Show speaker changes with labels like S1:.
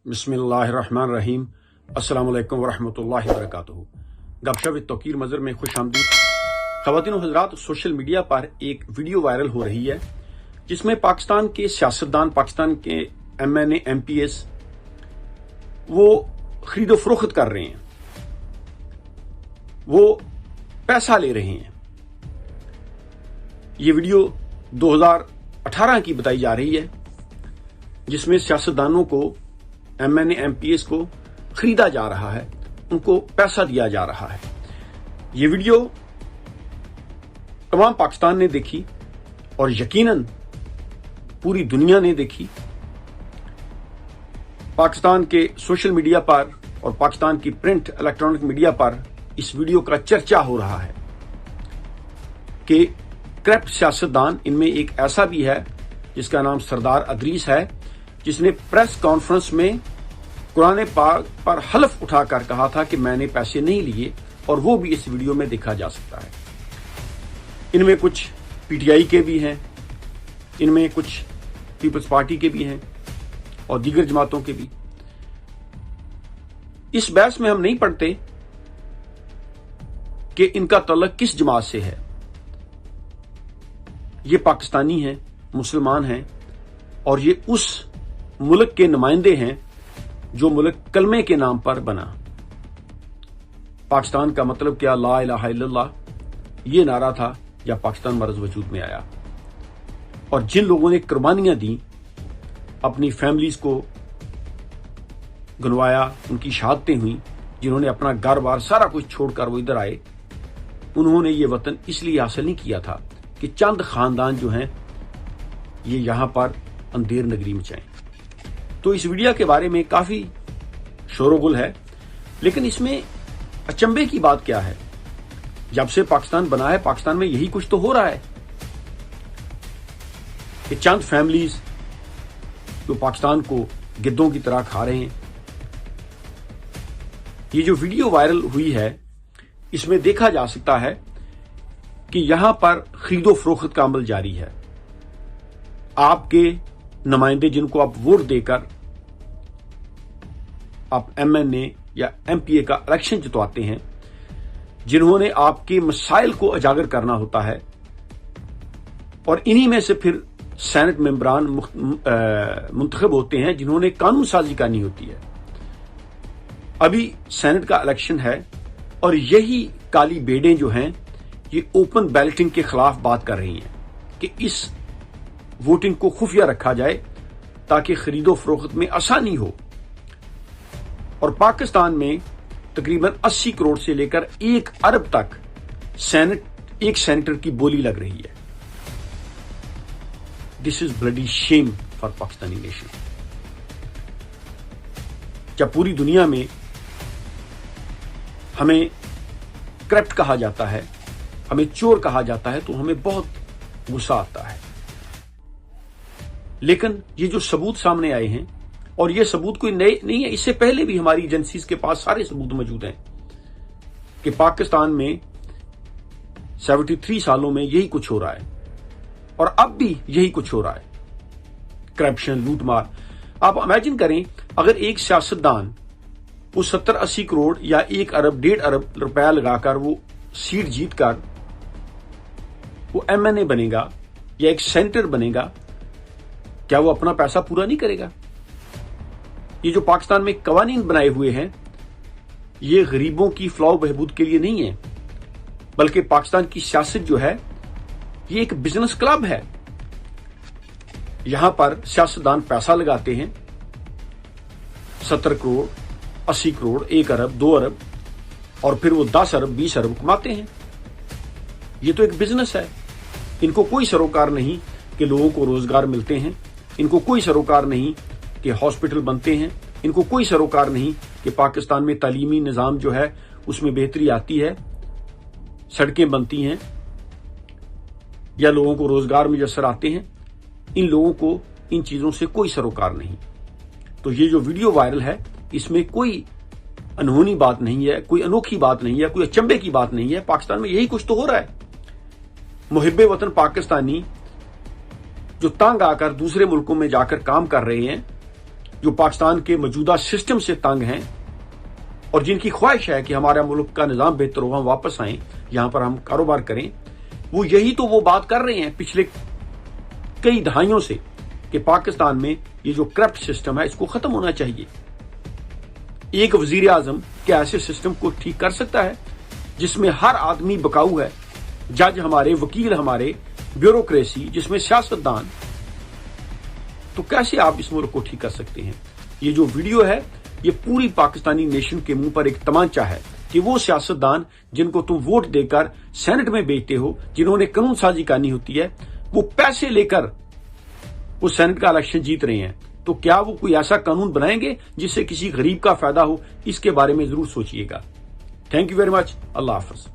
S1: बिस्मिल्लाहिर्रहमानिर्रहीम। अस्सलाम वालेकुम वरहमतुल्लाहि वबरकातुहू। गपशप तौकीर मज़र में खुश आमदीद। ख़वातीन व हज़रात, सोशल मीडिया पर एक वीडियो वायरल हो रही है जिसमें पाकिस्तान के सियासतदान, पाकिस्तान के MNA MPs वो खरीदो फरोख्त कर रहे हैं, वो पैसा ले रहे हैं। ये वीडियो 2018 की बताई जा रही है जिसमें सियासतदानों को, MNA MPs को खरीदा जा रहा है, उनको पैसा दिया जा रहा है। ये वीडियो तमाम पाकिस्तान ने देखी और यकीनन पूरी दुनिया ने देखी। पाकिस्तान के सोशल मीडिया पर और पाकिस्तान की प्रिंट इलेक्ट्रॉनिक मीडिया पर इस वीडियो का चर्चा हो रहा है कि करप्ट सियासतदान, इनमें एक ऐसा भी है जिसका नाम सरदार अदरीस है, जिसने प्रेस कॉन्फ्रेंस में कुरान पाक पर हलफ उठाकर कहा था कि मैंने पैसे नहीं लिए, और वो भी इस वीडियो में देखा जा सकता है। इनमें कुछ PTI के भी हैं, इनमें कुछ पीपल्स पार्टी के भी हैं और दीगर जमातों के भी। इस बहस में हम नहीं पढ़ते कि इनका तल्लुक किस जमात से है। ये पाकिस्तानी हैं, मुसलमान हैं, और ये उस मुल्क के नुमाइंदे हैं जो मुल्क कलमे के नाम पर बना। पाकिस्तान का मतलब क्या, ला इलाहा इल्लल्लाह, ये नारा था जब पाकिस्तान मर्ज वजूद में आया। और जिन लोगों ने कुर्बानियां दी, अपनी फैमिलीज को गंवाया, उनकी शहादतें हुई, जिन्होंने अपना घर बार सारा कुछ छोड़कर वो इधर आए, उन्होंने ये वतन इसलिए हासिल नहीं किया था कि चंद खानदान जो हैं ये यहां पर अंधेर नगरी मचाएं। तो इस वीडियो के बारे में काफी शोरगुल है, लेकिन इसमें अचंभे की बात क्या है? जब से पाकिस्तान बना है, पाकिस्तान में यही कुछ तो हो रहा है कि चंद फैमिलीज जो पाकिस्तान को गिद्धों की तरह खा रहे हैं। ये जो वीडियो वायरल हुई है, इसमें देखा जा सकता है कि यहां पर खरीदो फरोख्त का अमल जारी है। आपके नुमाइंदे, जिनको आप वोट देकर आप MNA या MPA का इलेक्शन जितवाते हैं, जिन्होंने आपके मसाइल को उजागर करना होता है, और इन्हीं में से फिर सेनेट मेंबरान मुंतखब होते हैं जिन्होंने कानून साजी करनी होती है। अभी सेनेट का इलेक्शन है और यही काली बेड़ें जो हैं ये ओपन बैलेटिंग के खिलाफ बात कर रही हैं कि इस वोटिंग को खुफिया रखा जाए ताकि खरीदो फरोख्त में आसानी हो। और पाकिस्तान में तकरीबन 80 करोड़ से लेकर 1 अरब तक एक सेनेटर की बोली लग रही है। This is bloody Shem for Pakistani nation. जब पूरी दुनिया में हमें करप्ट कहा जाता है, हमें चोर कहा जाता है, तो हमें बहुत गुस्सा आता है। लेकिन ये जो सबूत सामने आए हैं, और ये सबूत कोई नए नहीं है, इससे पहले भी हमारी एजेंसीज के पास सारे सबूत मौजूद हैं कि पाकिस्तान में 73 सालों में यही कुछ हो रहा है, और अब भी यही कुछ हो रहा है। करप्शन, लूटमार। आप इमेजिन करें, अगर एक सियासतदान वो 70-80 करोड़ या 1 अरब 1.5 अरब रुपया लगाकर वो सीट जीतकर वो MNA बनेगा या एक सेनेटर बनेगा, क्या वो अपना पैसा पूरा नहीं करेगा? ये जो पाकिस्तान में कवानीन बनाए हुए हैं, ये गरीबों की फलाह बहबूद के लिए नहीं है, बल्कि पाकिस्तान की सियासत जो है ये एक बिजनेस क्लब है। यहां पर सियासतदान पैसा लगाते हैं, 70 करोड़, 80 करोड़, 1 अरब, 2 अरब, और फिर वो 10 अरब, 20 अरब कमाते हैं। ये तो एक बिजनेस है। इनको कोई सरोकार नहीं कि लोगों को रोजगार मिलते हैं, इनको कोई सरोकार नहीं कि हॉस्पिटल बनते हैं, इनको कोई सरोकार नहीं कि पाकिस्तान में तालीमी निजाम जो है उसमें बेहतरी आती है, सड़कें बनती हैं या लोगों को रोजगार मुयस्सर आते हैं। इन लोगों को इन चीजों से कोई सरोकार नहीं। तो ये जो वीडियो वायरल है, इसमें कोई अनहोनी बात नहीं है, कोई अनोखी बात नहीं है, कोई अचंभे की बात नहीं है। पाकिस्तान में यही कुछ तो हो रहा है। मुहिब्बे वतन पाकिस्तानी जो तंग आकर दूसरे मुल्कों में जाकर काम कर रहे हैं, जो पाकिस्तान के मौजूदा सिस्टम से तंग हैं और जिनकी ख्वाहिश है कि हमारा मुल्क का निजाम बेहतर हो, हम वापस आएं, यहां पर हम कारोबार करें, वो यही तो वो बात कर रहे हैं पिछले कई दहाइयों से कि पाकिस्तान में ये जो करप्ट सिस्टम है इसको खत्म होना चाहिए। एक वजीर आजम क्या ऐसे सिस्टम को ठीक कर सकता है जिसमें हर आदमी बकाऊ है, जज हमारे, वकील हमारे, ब्यूरोक्रेसी, जिसमें सियासतदान, तो कैसे आप इस मुल्क को ठीक कर सकते हैं? ये जो वीडियो है ये पूरी पाकिस्तानी नेशन के मुंह पर एक तमांचा है कि वो सियासतदान जिनको तुम वोट देकर सेनेट में भेजते हो, जिन्होंने कानून साजी करनी होती है, वो पैसे लेकर वो सेनेट का इलेक्शन जीत रहे हैं। तो क्या वो कोई ऐसा कानून बनाएंगे जिससे किसी गरीब का फायदा हो? इसके बारे में जरूर सोचिएगा। Thank you very much. Allah Hafiz.